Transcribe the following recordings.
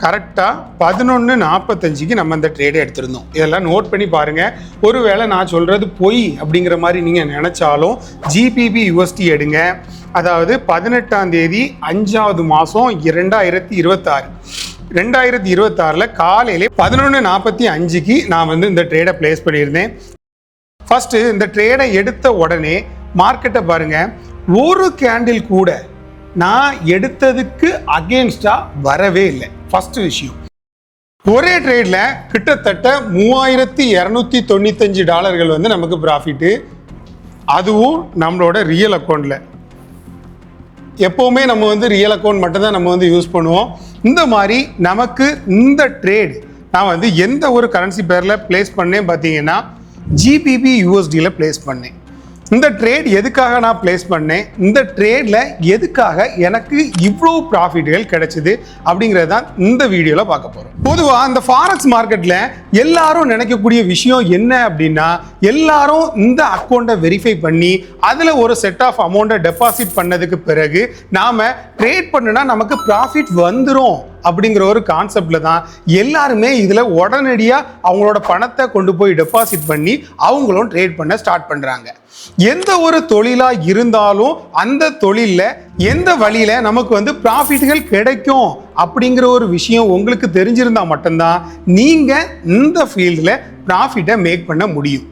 கரெக்டாக 11:45க்கு நம்ம இந்த ட்ரேடை எடுத்திருந்தோம். இதெல்லாம் நோட் பண்ணி பாருங்கள். ஒருவேளை நான் சொல்கிறது பொய் அப்படிங்கிற மாதிரி நீங்கள் நினச்சாலும் GBP USD எடுங்க. அதாவது 18ஆம் தேதி 5வது மாதம் 2026 2026 காலையிலே 11:45க்கு நான் வந்து இந்த ட்ரேடை பிளேஸ் பண்ணியிருந்தேன். ஃபஸ்ட்டு இந்த ட்ரேடை எடுத்த உடனே மார்க்கெட்டை பாருங்கள், ஒரு கேண்டில் கூட நான் எடுத்ததுக்கு அகேன்ஸ்டாக வரவே இல்லை. ஃபஸ்ட்டு விஷயம், ஒரே ட்ரேடில் கிட்டத்தட்ட $3295 வந்து நமக்கு ப்ராஃபிட்டு. அதுவும் நம்மளோட ரியல் அக்கௌண்ட்டில். எப்போவுமே நம்ம வந்து ரியல் அக்கௌண்ட் மட்டும்தான் நம்ம வந்து யூஸ் பண்ணுவோம். இந்த மாதிரி நமக்கு இந்த ட்ரேட் நான் வந்து எந்த ஒரு கரன்சி பேரில் பிளேஸ் பண்ணேன் பார்த்தீங்கன்னா GBP USDயில் பிளேஸ் பண்ணேன். இந்த ட்ரேட் எதுக்காக நான் பிளேஸ் பண்ணேன், இந்த ட்ரேடில் எதுக்காக எனக்கு இவ்வளோ ப்ராஃபிட்டுகள் கிடைச்சிது அப்படிங்கிறது தான் இந்த வீடியோவில் பார்க்க போகிறோம். பொதுவாக அந்த ஃபாரெக்ஸ் மார்க்கெட்டில் எல்லாரும் நினைக்கக்கூடிய விஷயம் என்ன அப்படின்னா, எல்லாரும் இந்த அக்கௌண்ட்டை வெரிஃபை பண்ணி அதில் ஒரு செட் ஆஃப் அமௌண்ட்டை டெபாசிட் பண்ணதுக்கு பிறகு நாம் ட்ரேட் பண்ணுனா நமக்கு ப்ராஃபிட் வந்துடும் அப்படிங்கிற ஒரு கான்செப்டில் தான் எல்லாருமே இதில் உடனடியாக அவங்களோட பணத்தை கொண்டு போய் டெபாசிட் பண்ணி அவங்களும் ட்ரேட் பண்ண ஸ்டார்ட் பண்ணுறாங்க. எந்த ஒரு தொழிலாக இருந்தாலும் அந்த தொழிலில் எந்த வழியில் நமக்கு வந்து ப்ராஃபிட்டுகள் கிடைக்கும் அப்படிங்கிற ஒரு விஷயம் உங்களுக்கு தெரிஞ்சிருந்தா மட்டும்தான் நீங்கள் இந்த ஃபீல்டில் ப்ராஃபிட்டை மேக் பண்ண முடியும்.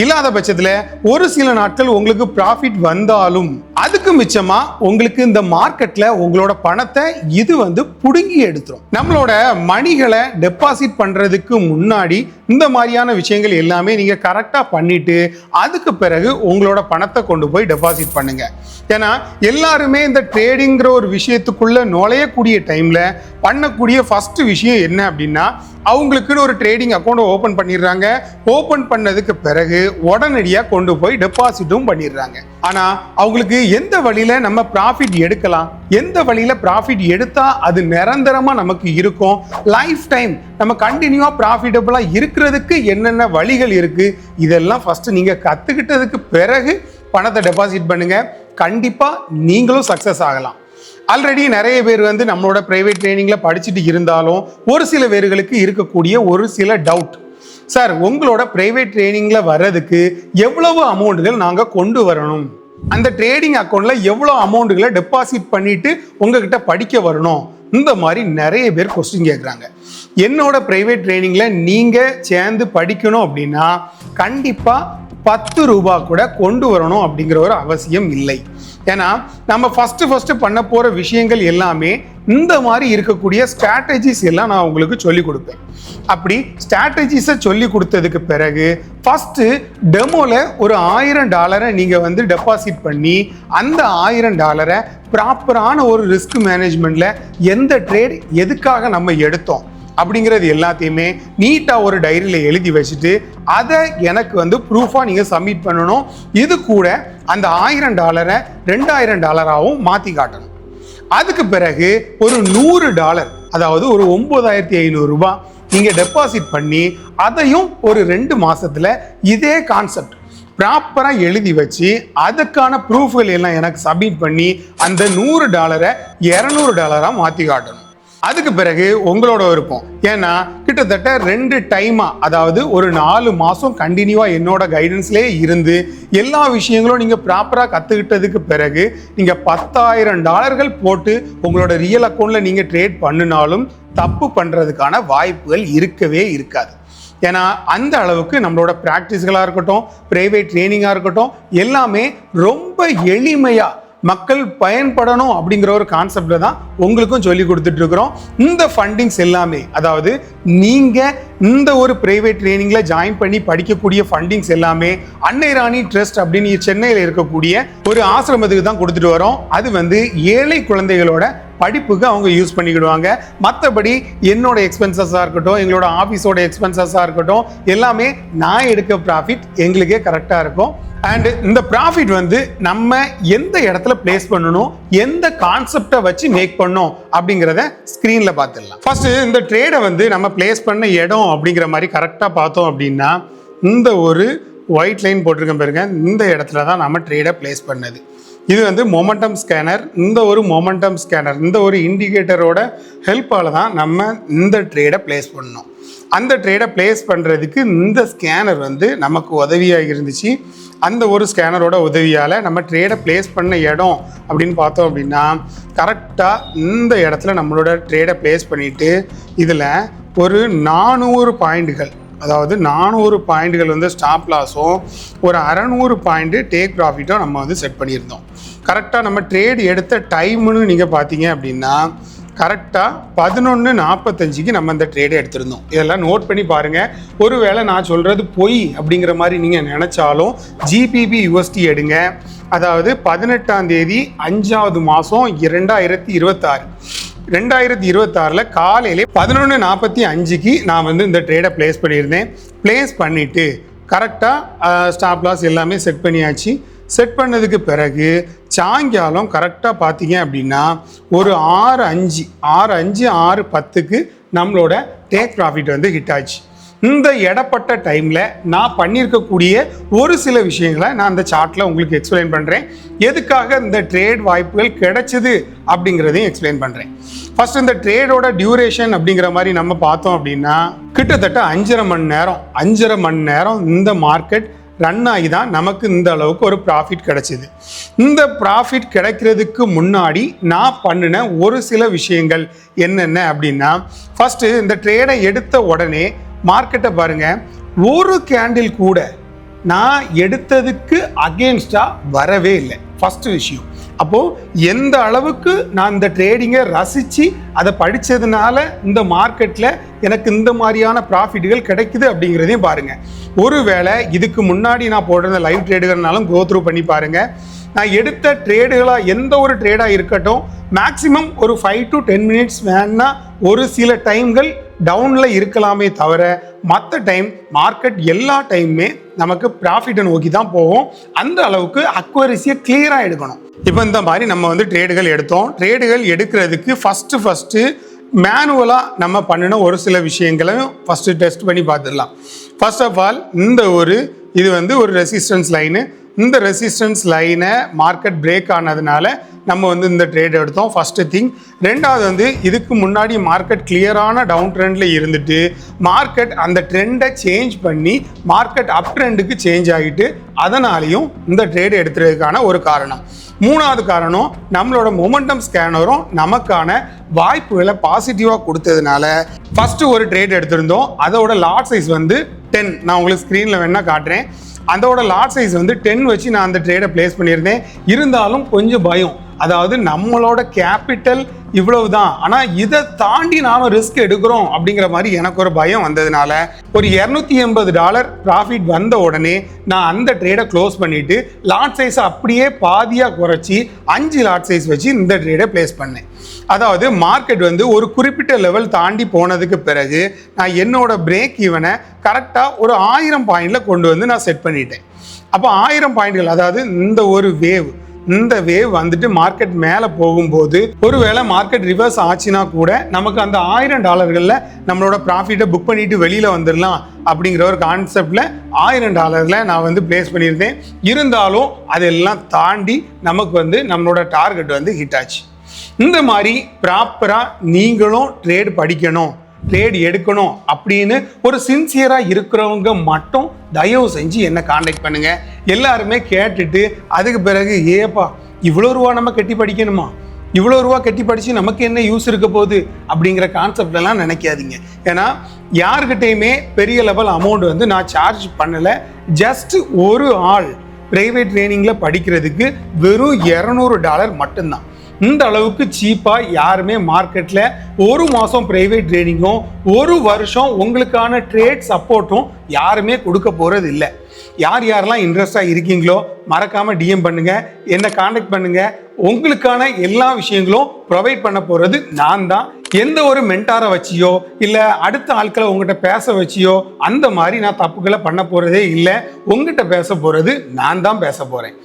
இல்லாத பட்சத்தில் ஒரு சில நாட்கள் உங்களுக்கு ப்ராஃபிட் வந்தாலும் அதுக்கு மிச்சமா உங்களுக்கு இந்த மார்க்கெட்ல உங்களோட பணத்தை இது வந்து புடுங்கி எடுத்துரும். நம்மளோட மணிகளை டெபாசிட் பண்றதுக்கு முன்னாடி இந்த மாதிரியான விஷயங்கள் எல்லாமே நீங்க கரெக்டா பண்ணிட்டு அதுக்கு பிறகு உங்களோட பணத்தை கொண்டு போய் டெபாசிட் பண்ணுங்க. ஏன்னா எல்லாருமே இந்த ட்ரேடிங்கிற ஒரு விஷயத்துக்குள்ள நுழையக்கூடிய டைம்ல பண்ணக்கூடிய ஃபர்ஸ்ட் விஷயம் என்ன அப்படின்னா, அவங்களுக்குன்னு ஒரு ட்ரேடிங் அக்கௌண்ட் ஓப்பன் பண்ணிடுறாங்க. ஓப்பன் பண்ணதுக்கு பிறகு உடனடியாக கொண்டு போய் டெபாசிட்டும் பண்ணிடுறாங்க. ஆனால் அவங்களுக்கு எந்த வழியில் நம்ம ப்ராஃபிட் எடுக்கலாம், எந்த வழியில் ப்ராஃபிட் எடுத்தால் அது நிரந்தரமாக நமக்கு இருக்கும், லைஃப் டைம் நம்ம கண்டினியூவாக ப்ராஃபிட்டபுளாக இருக்கிறதுக்கு என்னென்ன வழிகள் இருக்குது, இதெல்லாம் ஃபஸ்ட்டு நீங்கள் கற்றுக்கிட்டதுக்கு பிறகு பணத்தை டெபாசிட் பண்ணுங்கள். கண்டிப்பாக நீங்களும் சக்ஸஸ் ஆகலாம். ஆல்ரெடி நிறைய பேர் வந்து நம்மளோட ப்ரைவேட் ட்ரைனிங்கில் படிச்சுட்டு இருந்தாலும் ஒரு சில பேர்களுக்கு இருக்கக்கூடிய ஒரு சில டவுட், சார் உங்களோட ப்ரைவேட் ட்ரைனிங்கில் வர்றதுக்கு எவ்வளவு அமௌண்ட்டுகள் நாங்கள் கொண்டு வரணும், அந்த ட்ரேடிங் அக்கௌண்ட்டில் எவ்வளோ அமௌண்ட்டுகளை டெபாசிட் பண்ணிவிட்டு உங்ககிட்ட படிக்க வரணும், இந்த மாதிரி நிறைய பேர் கொஸ்டின் கேட்குறாங்க. என்னோட ப்ரைவேட் ட்ரைனிங்கில் நீங்கள் சேர்ந்து படிக்கணும் அப்படின்னா கண்டிப்பாக 10 ரூபா கூட கொண்டு வரணும் அப்படிங்கிற ஒரு அவசியம் இல்லை. ஏன்னா நம்ம ஃபஸ்ட்டு பண்ண போகிற விஷயங்கள் எல்லாமே இந்த மாதிரி இருக்கக்கூடிய ஸ்ட்ராட்டஜிஸ் எல்லாம் நான் உங்களுக்கு சொல்லிக் கொடுப்பேன். அப்படி ஸ்ட்ராட்டஜிஸை சொல்லி கொடுத்ததுக்கு பிறகு ஃபஸ்ட்டு டெமோவில் ஒரு $1000 நீங்கள் வந்து டெபாசிட் பண்ணி அந்த $1000 ப்ராப்பரான ஒரு ரிஸ்க் மேனேஜ்மெண்ட்டில் எந்த ட்ரேட் எதுக்காக நம்ம எடுத்தோம் அப்படிங்கிறது எல்லாத்தையுமே நீட்டாக ஒரு டைரியில் எழுதி வச்சுட்டு அதை எனக்கு வந்து ப்ரூஃபாக நீங்கள் சப்மிட் பண்ணணும். இது கூட அந்த $1000 $2000 மாற்றி காட்டணும். அதுக்கு பிறகு ஒரு $100, அதாவது ஒரு 9500 ரூபாய் நீங்கள் டெபாசிட் பண்ணி அதையும் ஒரு 2 மாதத்தில் இதே கான்செப்ட் ப்ராப்பராக எழுதி வச்சு அதுக்கான ப்ரூஃப்கள் எல்லாம் எனக்கு சப்மிட் பண்ணி அந்த $100 $200 மாற்றி காட்டணும். அதுக்கு பிறகு உங்களோட விருப்பம். ஏன்னா கிட்டத்தட்ட 2 டைமாக, அதாவது ஒரு 4 மாதம் கண்டினியூவாக என்னோட கைடன்ஸ்லேயே இருந்து எல்லா விஷயங்களும் நீங்கள் ப்ராப்பராக கற்றுக்கிட்டதுக்கு பிறகு நீங்கள் $10,000 போட்டு உங்களோட ரியல் அக்கௌண்ட்டில் நீங்கள் ட்ரேட் பண்ணினாலும் தப்பு பண்ணுறதுக்கான வாய்ப்புகள் இருக்கவே இருக்காது. ஏன்னா அந்த அளவுக்கு நம்மளோட ப்ராக்டிஸ்களாக இருக்கட்டும், ப்ரைவேட் ட்ரைனிங்காக இருக்கட்டும், எல்லாமே ரொம்ப எளிமையாக மக்கள் பயன்படணும் அப்படிங்கிற ஒரு கான்செப்ட்ல தான் உங்களுக்கும் சொல்லி கொடுத்துட்டு இருக்கிறோம். இந்த ஃபண்டிங்ஸ் எல்லாமே, அதாவது நீங்க இந்த ஒரு பிரைவேட் ட்ரைனிங்ல ஜாயின் பண்ணி படிக்கக்கூடிய ஃபண்டிங்ஸ் எல்லாமே அன்னை ராணி ட்ரஸ்ட் அப்படின்னு சென்னையில் இருக்கக்கூடிய ஒரு ஆசிரமத்துக்கு தான் கொடுத்துட்டு வரோம். அது வந்து ஏழை குழந்தைகளோட படிப்புக்கு அவங்க யூஸ் பண்ணிக்கிடுவாங்க. மற்றபடி என்னோட எக்ஸ்பென்சஸாக இருக்கட்டும், எங்களோட ஆஃபீஸோட எக்ஸ்பென்சஸாக இருக்கட்டும், எல்லாமே நான் எடுக்க ப்ராஃபிட் எங்களுக்கே கரெக்டாக இருக்கும். அண்ட் இந்த ப்ராஃபிட் வந்து நம்ம எந்த இடத்துல பிளேஸ் பண்ணணும், எந்த கான்செப்டை வச்சு மேக் பண்ணோம் அப்படிங்கிறத ஸ்க்ரீனில் பார்த்துடலாம். ஃபர்ஸ்ட் இந்த ட்ரேடை வந்து நம்ம பிளேஸ் பண்ண இடம் அப்படிங்கிற மாதிரி கரெக்டாக பார்த்தோம் அப்படின்னா இந்த ஒரு ஒயிட் லைன் போட்டிருக்கேன் பாருங்க, இந்த இடத்துல தான் நம்ம ட்ரேடை பிளேஸ் பண்ணது. இது வந்து மொமெண்டம் ஸ்கேனர். இந்த ஒரு மொமெண்டம் ஸ்கேனர், இந்த ஒரு இண்டிகேட்டரோட ஹெல்ப்பால் தான் நம்ம இந்த ட்ரேடை பிளேஸ் பண்ணோம். அந்த ட்ரேடை பிளேஸ் பண்ணுறதுக்கு இந்த ஸ்கேனர் வந்து நமக்கு உதவியாக இருந்துச்சு. அந்த ஒரு ஸ்கேனரோட உதவியால் நம்ம ட்ரேடை பிளேஸ் பண்ண இடம் அப்படின்னு பார்த்தோம் அப்படின்னா கரெக்டாக இந்த இடத்துல நம்மளோட ட்ரேடை பிளேஸ் பண்ணிவிட்டு இதில் ஒரு 400 பாயிண்ட்டுகள், அதாவது 400 பாயிண்ட்டுகள் வந்து ஸ்டாப் லாஸும் ஒரு 600 பாயிண்ட்டு டேக் ப்ராஃபிட்டும் நம்ம வந்து செட் பண்ணியிருந்தோம். கரெக்டாக நம்ம ட்ரேட் எடுத்த டைம்னு நீங்கள் பார்த்தீங்க அப்படின்னா கரெக்டாக 11:45க்கு நம்ம இந்த ட்ரேடை எடுத்திருந்தோம். இதெல்லாம் நோட் பண்ணி பாருங்கள். ஒருவேளை நான் சொல்கிறது பொய் அப்படிங்கிற மாதிரி நீங்கள் நினச்சாலும் ஜிபிபி யூஎஸ்டி எடுங்க. அதாவது 18ஆம் தேதி 5வது மாதம் 2026 2026 காலையிலே 11:45க்கு நான் வந்து இந்த ட்ரேடை பிளேஸ் பண்ணியிருந்தேன். பிளேஸ் பண்ணிவிட்டு கரெக்டாக ஸ்டாப் லாஸ் எல்லாமே செட் பண்ணியாச்சு. செட் பண்ணதுக்கு பிறகு சாயங்காலம் கரெக்டாக பார்த்தீங்க அப்படின்னா ஒரு 6:05 6:10க்கு நம்மளோட டேக் ப்ராஃபிட் வந்து ஹிட் ஆச்சு. இந்த இடப்பட்ட டைமில் நான் பண்ணியிருக்கக்கூடிய ஒரு சில விஷயங்களை நான் அந்த சார்ட்டில் உங்களுக்கு எக்ஸ்பிளைன் பண்ணுறேன். எதுக்காக இந்த ட்ரேட் வாய்ப்புகள் கிடைச்சிது அப்படிங்கிறதையும் எக்ஸ்பிளைன் பண்ணுறேன். ஃபர்ஸ்ட் இந்த ட்ரேடோட டியூரேஷன் அப்படிங்கிற மாதிரி நம்ம பார்த்தோம் அப்படின்னா கிட்டத்தட்ட 5.5 மணி நேரம் இந்த மார்க்கெட் ரன் ஆகி தான் நமக்கு இந்த அளவுக்கு ஒரு ப்ராஃபிட் கிடைச்சிது. இந்த ப்ராஃபிட் கிடைக்கிறதுக்கு முன்னாடி நான் பண்ணின ஒரு சில விஷயங்கள் என்னென்ன அப்படின்னா, ஃபஸ்ட்டு இந்த ட்ரேடை எடுத்த உடனே மார்க்கெட்டை பாருங்கள், ஒரு கேண்டில் கூட நான் எடுத்ததுக்கு அகெயின்ஸ்டாக வரவே இல்லை. ஃபஸ்ட்டு விஷயம். அப்போது எந்த அளவுக்கு நான் இந்த ட்ரேடிங்கை ரசித்து அதை படித்ததுனால இந்த மார்க்கெட்டில் எனக்கு இந்த மாதிரியான ப்ராஃபிட்டுகள் கிடைக்குது அப்படிங்கிறதையும் பாருங்கள். ஒருவேளை இதுக்கு முன்னாடி நான் போடுற லைவ் ட்ரேடுகள்னாலும் கோ த்ரூ பண்ணி பாருங்கள். நான் எடுத்த ட்ரேடுகளாக எந்த ஒரு ட்ரேடாக இருக்கட்டும், மேக்ஸிமம் ஒரு 5 to 10 மினிட்ஸ் வேணா ஒரு சில டைம்கள் டவுனில் இருக்கலாமே தவிர மற்ற டைம் மார்க்கெட் எல்லா டைமுமே நமக்கு ப்ராஃபிட்டை நோக்கி தான் போகும். அந்த அளவுக்கு அக்யூரசியை கிளியராக எடுக்கணும். இப்போ இந்த மாதிரி நம்ம வந்து ட்ரேடுகள் எடுத்தோம். ட்ரேடுகள் எடுக்கிறதுக்கு ஃபஸ்ட்டு மேனுவலாக நம்ம பண்ணின ஒரு சில விஷயங்களையும் ஃபஸ்ட்டு டெஸ்ட் பண்ணி பார்த்துடலாம். ஃபர்ஸ்ட் ஆஃப் ஆல் இது வந்து ஒரு ரெசிஸ்டன்ஸ் லைனு. இந்த ரெசிஸ்டன்ஸ் லைனை மார்க்கெட் பிரேக் ஆனதுனால நம்ம வந்து இந்த ட்ரேட் எடுத்தோம். First thing. ரெண்டாவது வந்து இதுக்கு முன்னாடி மார்க்கெட் கிளியரான டவுன் ட்ரெண்டில் இருந்துட்டு மார்க்கெட் அந்த ட்ரெண்டை சேஞ்ச் பண்ணி மார்க்கெட் அப் ட்ரெண்டுக்கு சேஞ்ச் ஆகிட்டு அதனாலையும் இந்த ட்ரேட் எடுத்துறதுக்கான ஒரு காரணம். மூணாவது காரணம், நம்மளோட மொமெண்டம் ஸ்கேனரும் நமக்கான வாய்ப்புகளை பாசிட்டிவாக கொடுத்ததுனால ஃபஸ்ட்டு ஒரு ட்ரேட் எடுத்திருந்தோம். அதோட லாட் சைஸ் வந்து 10. நான் உங்களுக்கு ஸ்க்ரீனில் வேணால் காட்டுறேன். அதோட லாட் சைஸ் வந்து 10 வச்சு நான் அந்த ட்ரேடை பிளேஸ் பண்ணியிருந்தேன். இருந்தாலும் கொஞ்சம் பயம். அதாவது நம்மளோட கேபிட்டல் இவ்வளவு தான், ஆனால் இதை தாண்டி நாம ரிஸ்க் எடுக்கிறோம் அப்படிங்கிற மாதிரி எனக்கு ஒரு பயம் வந்ததுனால ஒரு $280 ப்ராஃபிட் வந்த உடனே நான் அந்த ட்ரேடை க்ளோஸ் பண்ணிட்டு லாட் சைஸை அப்படியே பாதியாக குறைச்சி 5 லாட் சைஸ் வச்சு இந்த ட்ரேடை பிளேஸ் பண்ணேன். அதாவது மார்க்கெட் வந்து ஒரு குறிப்பிட்ட லெவல் தாண்டி போனதுக்கு பிறகு நான் என்னோட பிரேக் ஈவனை கரெக்டாக ஒரு 1000 பாயிண்டில் கொண்டு வந்து நான் செட் பண்ணிட்டேன். அப்போ 1000 பாயிண்ட்கள், அதாவது இந்த வேவ் வந்துட்டு மார்க்கெட் மேலே போகும்போது ஒருவேளை மார்க்கெட் ரிவர்ஸ் ஆச்சுன்னா கூட நமக்கு அந்த $1000 நம்மளோட ப்ராஃபிட்டை புக் பண்ணிட்டு வெளியில் வந்துடலாம் அப்படிங்கிற ஒரு கான்செப்டில் $1000 நான் வந்து பிளேஸ் பண்ணியிருந்தேன். இருந்தாலும் அதெல்லாம் தாண்டி நமக்கு வந்து நம்மளோட டார்கெட் வந்து ஹிட் ஆச்சு. இந்த மாதிரி ப்ராப்பராக நீங்களும் ட்ரேட் படிக்கணும், ட்ரேட் எடுக்கணும் அப்படின்னு ஒரு சின்சியராக இருக்கிறவங்க மட்டும் தயவு செஞ்சு என்னை காண்டாக்ட் பண்ணுங்க. எல்லாருமே கேட்டுட்டு அதுக்கு பிறகு ஏப்பா இவ்வளோ ரூபா நம்ம கட்டி படிக்கணுமா, இவ்வளோ ரூபா கட்டி படித்து நமக்கு என்ன யூஸ் இருக்க போகுது அப்படிங்கிற கான்செப்ட்லாம் நினைக்காதீங்க. ஏன்னா யாருக்கிட்டையுமே பெரிய லெவல் அமௌண்ட் வந்து நான் சார்ஜ் பண்ணலை. ஜஸ்ட் ஒரு ஆள் ப்ரைவேட் ட்ரைனிங்கில் படிக்கிறதுக்கு வெறும் $200 மட்டும்தான். இந்த அளவுக்கு சீப்பாக யாருமே மார்க்கெட்டில் ஒரு மாதம் ப்ரைவேட் ட்ரேடிங்கும் ஒரு வருஷம் உங்களுக்கான ட்ரேட் சப்போர்ட்டும் யாருமே கொடுக்க போகிறது இல்லை. யாரெல்லாம் இன்ட்ரெஸ்டாக இருக்கீங்களோ மறக்காமல் டிஎம் பண்ணுங்கள், என்னை காண்டாக்ட் பண்ணுங்கள். உங்களுக்கான எல்லா விஷயங்களும் ப்ரொவைட் பண்ண போகிறது நான் தான். எந்த ஒரு மென்டாரை வச்சியோ இல்லை அடுத்த ஆட்களை உங்கள்கிட்ட பேச வச்சியோ அந்த மாதிரி நான் தப்புகளை பண்ண போகிறதே இல்லை. உங்கள்கிட்ட பேச போகிறது நான் தான் பேச போகிறேன்.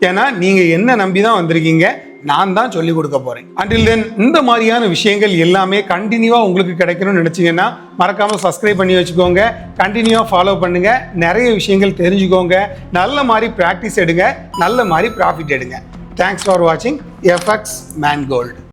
ஏன்னா நீங்கள் என்ன நம்பி தான் வந்திருக்கீங்க, நான் தான் சொல்லிக் கொடுக்க போகிறேன். அண்டில் தென் இந்த மாதிரியான விஷயங்கள் எல்லாமே கண்டினியூவாக உங்களுக்கு கிடைக்கணும்னு நினச்சிங்கன்னா மறக்காமல் சப்ஸ்கிரைப் பண்ணி வச்சுக்கோங்க. கண்டினியூவாக ஃபாலோ பண்ணுங்கள். நிறைய விஷயங்கள் தெரிஞ்சுக்கோங்க. நல்ல மாதிரி ப்ராக்டிஸ் எடுங்க, நல்ல மாதிரி ப்ராஃபிட் எடுங்க. தேங்க்ஸ் ஃபார் வாட்சிங் எஃப்எக்ஸ் மேன் கோல்டு.